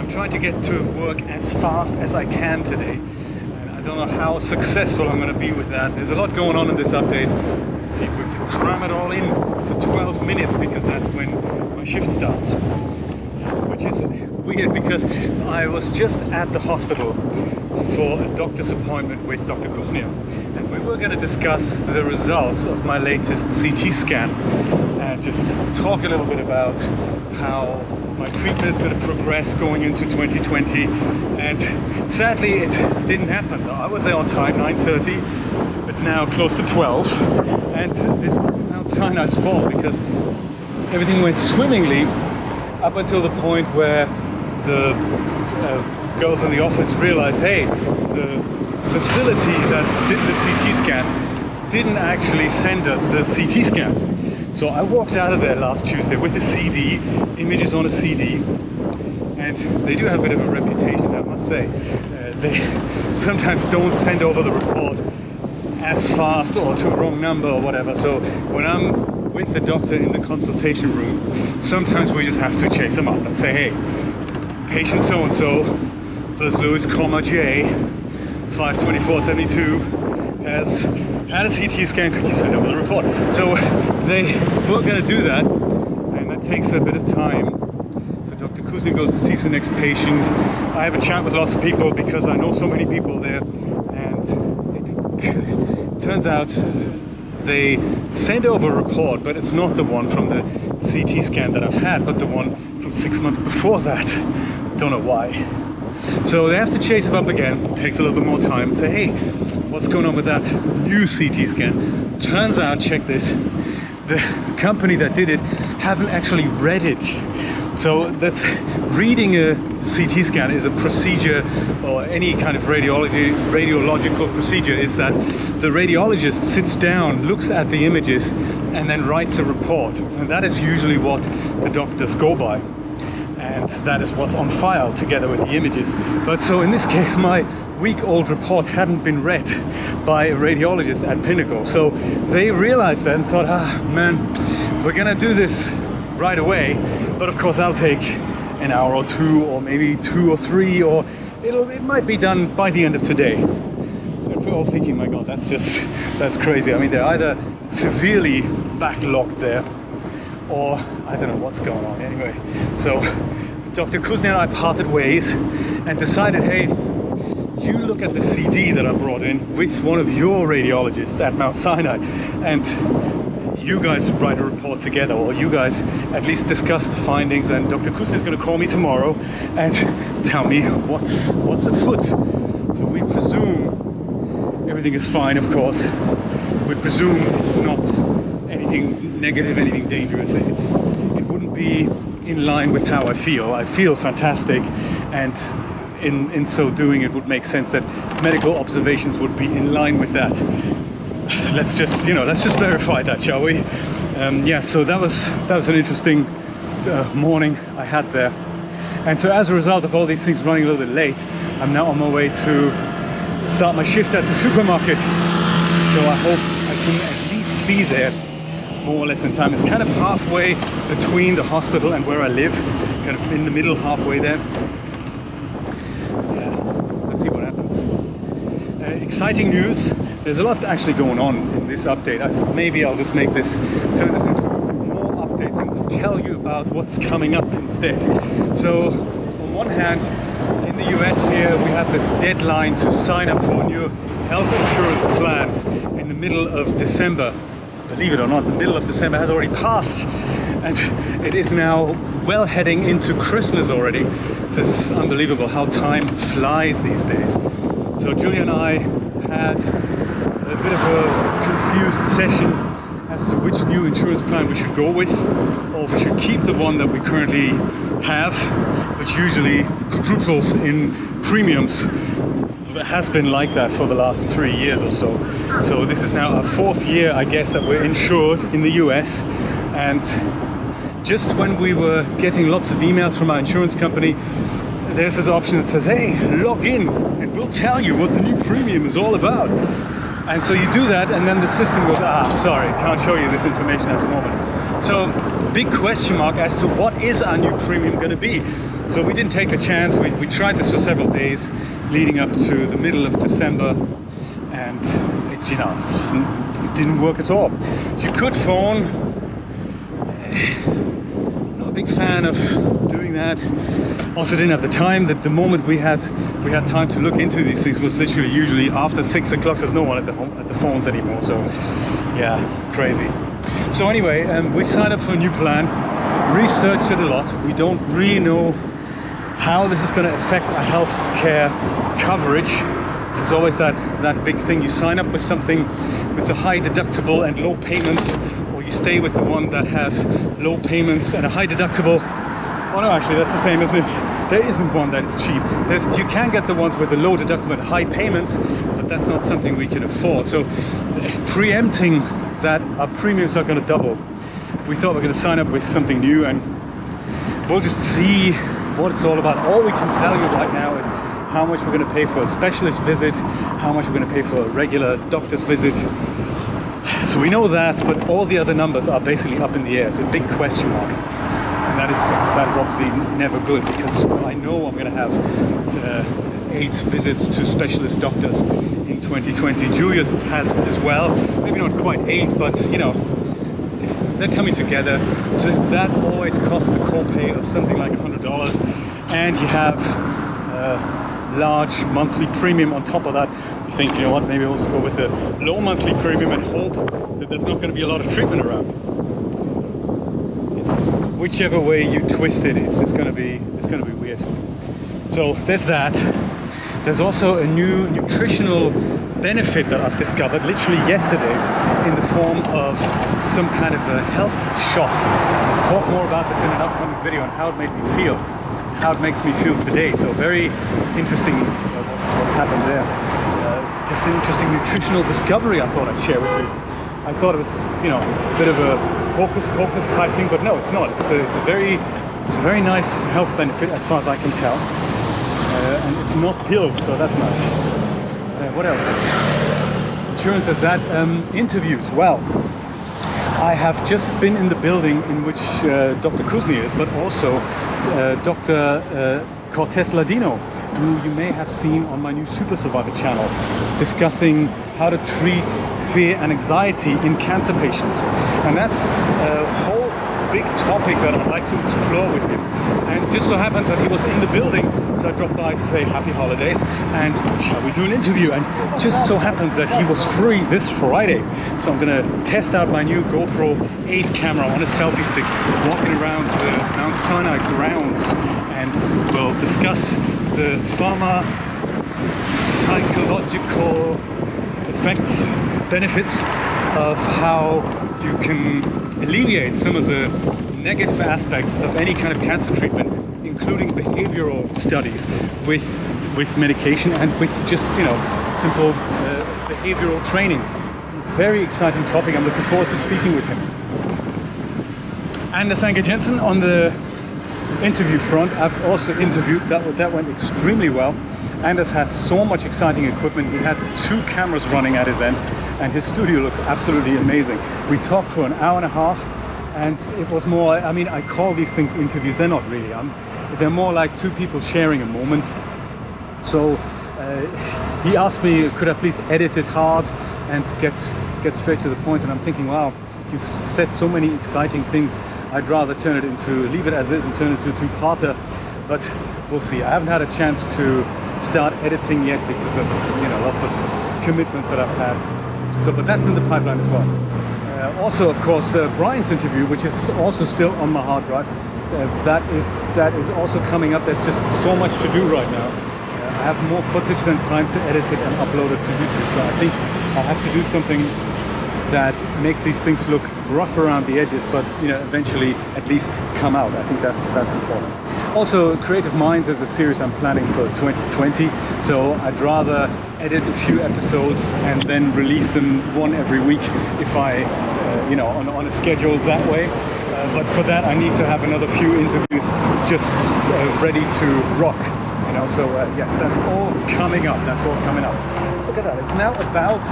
I'm trying to get to work as fast as I can today. And I don't know how successful I'm going to be with that. There's a lot going on in this update. Let's see if we can cram it all in for 12 minutes because that's when my shift starts. Which is weird because I was just at the hospital for a doctor's appointment with Dr. Cusnir, and we were going to discuss the results of my latest CT scan and just talk a little bit about how my treatment is going to progress going into 2020. And sadly it didn't happen. I was there on time, 9:30. It's now close to 12, and this was Mount Sinai's fault because everything went swimmingly up until the point where the girls in the office realized, hey, the facility that did the CT scan didn't actually send us the CT scan. So I walked out of there last Tuesday with a CD, images on a CD, and they do have a bit of a reputation, I must say. They sometimes don't send over the report as fast or to a wrong number or whatever. So when I'm with the doctor in the consultation room, sometimes we just have to chase them up and say, hey, patient so-and-so, First Louis, J, 52472, has had a CT scan, could you send over the report? So they were going to do that, and that takes a bit of time. So Dr. Cusnir goes to see the next patient. I have a chat with lots of people because I know so many people there, and it turns out they send over a report, but it's not the one from the CT scan that I've had, but the one from 6 months before that. Don't know why. So they have to chase them up again. It takes a little bit more time and say, hey, what's going on with that new CT scan? Turns out, check this, the company that did it haven't actually read it. So that's reading a CT scan is a procedure, or any kind of radiological procedure, is that the radiologist sits down, looks at the images, and then writes a report. And that is usually what the doctors go by. And that is what's on file together with the images. But so in this case, my week-old report hadn't been read by a radiologist at Pinnacle. So they realized that and thought, man, we're gonna do this right away, but of course I'll take an hour or two, or maybe 2 or 3, or it might be done by the end of today. And we're all thinking, my God, that's crazy. I mean, they're either severely backlogged there, or I don't know what's going on. Anyway, so Dr. Cusnir and I parted ways and decided, hey, you look at the CD that I brought in with one of your radiologists at Mount Sinai, and you guys write a report together, or you guys at least discuss the findings, and Dr. Cusnir is going to call me tomorrow and tell me what's afoot. So we presume everything is fine, of course. We presume it's not anything negative, anything dangerous. It wouldn't be in line with how I feel. I feel fantastic, and in so doing it would make sense that medical observations would be in line with that. Let's just verify that, shall we? Yeah, so that was an interesting morning I had there. And so as a result of all these things running a little bit late, I'm now on my way to start my shift at the supermarket. So I hope I can at least be there more or less in time. It's kind of halfway between the hospital and where I live, kind of in the middle, halfway there. Yeah, let's see what happens. Exciting news. There's a lot actually going on in this update. I thought maybe I'll just turn this into more updates and tell you about what's coming up instead. So on one hand, in the US here, we have this deadline to sign up for a new health insurance plan in the middle of December. Believe it or not, the middle of December has already passed, and it is now well heading into Christmas already. It's unbelievable how time flies these days. So Julia and I had a bit of a confused session as to which new insurance plan we should go with, or if we should keep the one that we currently have, which usually quadruples in premiums. It has been like that for the last 3 years or so. So this is now our 4th year, I guess, that we're insured in the US. And just when we were getting lots of emails from our insurance company, there's this option that says, hey, log in and we'll tell you what the new premium is all about. And so you do that, and then the system goes, sorry, can't show you this information at the moment. So big question mark as to what is our new premium going to be. So we didn't take a chance. We tried this for several days leading up to the middle of December, and it didn't work at all. You could phone. Not a big fan of doing that. Also didn't have the time. The moment we had time to look into these things was literally usually after 6 o'clock. There's no one at the phones anymore. So yeah, crazy. So anyway, we signed up for a new plan, researched it a lot. We don't really know how this is going to affect our healthcare coverage. This is always that big thing. You sign up with something with a high deductible and low payments, or you stay with the one that has low payments and a high deductible. Oh no, actually that's the same, isn't it? There isn't one that is cheap. You can get the ones with the low deductible and high payments, but that's not something we can afford. So preempting that our premiums are going to double, we thought we're going to sign up with something new, and we'll just see what it's all about. All we can tell you right now is how much we're going to pay for a specialist visit, how much we're going to pay for a regular doctor's visit. So we know that, but all the other numbers are basically up in the air. It's a big question mark. And that is obviously never good, because I know I'm going to have 8 visits to specialist doctors in 2020. Julia has as well, maybe not quite 8, but they're coming together. So if that always costs a copay of something like $100, and you have a large monthly premium on top of that, you think, you know what, maybe we'll just go with a low monthly premium and hope that there's not going to be a lot of treatment around. Whichever way you twist it, it's going to be weird. So there's that. There's also a new nutritional benefit that I've discovered literally yesterday in the form of some kind of a health shot. I'll talk more about this in an upcoming video on how it made me feel, how it makes me feel today. So very interesting what's happened there. Just an interesting nutritional discovery I thought I'd share with you. I thought it was, a bit of a hocus pocus type thing, but no, it's not. It's a very nice health benefit as far as I can tell, and it's not pills, so that's nice. What else? Insurance has that. Interviews. Well, I have just been in the building in which Dr. Cusnir is, but also Dr. Cortez Ladino, who you may have seen on my new Super Survivor channel, discussing how to treat fear and anxiety in cancer patients. And that's a whole big topic that I'd like to explore with him. And just so happens that he was in the building, so I dropped by to say happy holidays and shall we do an interview? And just so happens that he was free this Friday. So I'm gonna test out my new GoPro 8 camera on a selfie stick, walking around the Mount Sinai grounds, and we'll discuss the psychological effects, benefits of how you can alleviate some of the negative aspects of any kind of cancer treatment, including behavioral studies with medication and with just simple behavioral training. Very exciting topic. I'm looking forward to speaking with him. Anders Anker Jensen on the interview front, I've also interviewed. That went extremely well. Anders has so much exciting equipment. He had 2 cameras running at his end, and his studio looks absolutely amazing. We talked for an hour and a half, and it was more, I call these things interviews. They're not really. They're more like 2 people sharing a moment. So he asked me, could I please edit it hard and get straight to the point, and I'm thinking, wow, you've said so many exciting things. I'd rather leave it as is and turn it into a 2-parter, but we'll see. I haven't had a chance to start editing yet because of lots of commitments that I've had. So, but that's in the pipeline as well. Also, of course, Brian's interview, which is also still on my hard drive, that is also coming up. There's just so much to do right now. I have more footage than time to edit it and upload it to YouTube. So I think I'll have to do something that makes these things look rough around the edges, but eventually at least come out. I think that's important. Also, Creative Minds is a series I'm planning for 2020, so I'd rather edit a few episodes and then release them one every week if I, on a schedule that way. But for that, I need to have another few interviews just ready to rock. So yes, that's all coming up. That's all coming up. Look at that. It's now about 8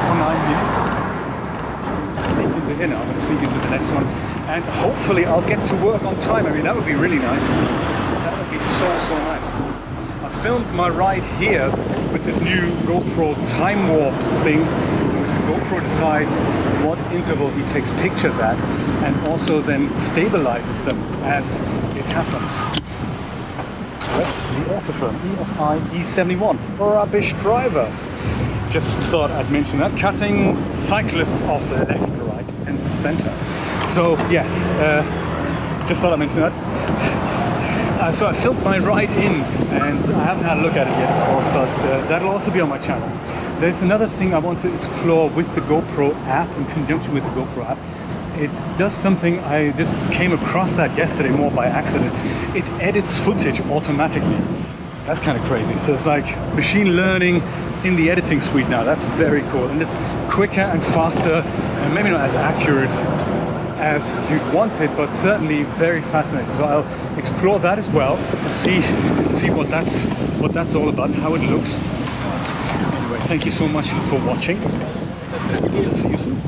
or 9 minutes. Sneak into here now. I'm going to sneak into the next one, and hopefully I'll get to work on time. That would be really nice. That would filmed my ride here with this new GoPro time warp thing, in which the GoPro decides what interval he takes pictures at and also then stabilizes them as it happens. Correct, the Autofirm ESI E71, rubbish driver. Just thought I'd mention that. Cutting cyclists off left, right and center. So yes, just thought I'd mention that. So I filmed my ride in, and I haven't had a look at it yet, of course, but that'll also be on my channel. There's another thing I want to explore with the GoPro app, in conjunction with the GoPro app. It does something, I just came across that yesterday more by accident. It edits footage automatically. That's kind of crazy. So it's like machine learning in the editing suite now. That's very cool. And it's quicker and faster, and maybe not as accurate as you'd want it, but certainly very fascinating. So I'll explore that as well and see what that's all about and how it looks. Anyway, thank you so much for watching. See you soon.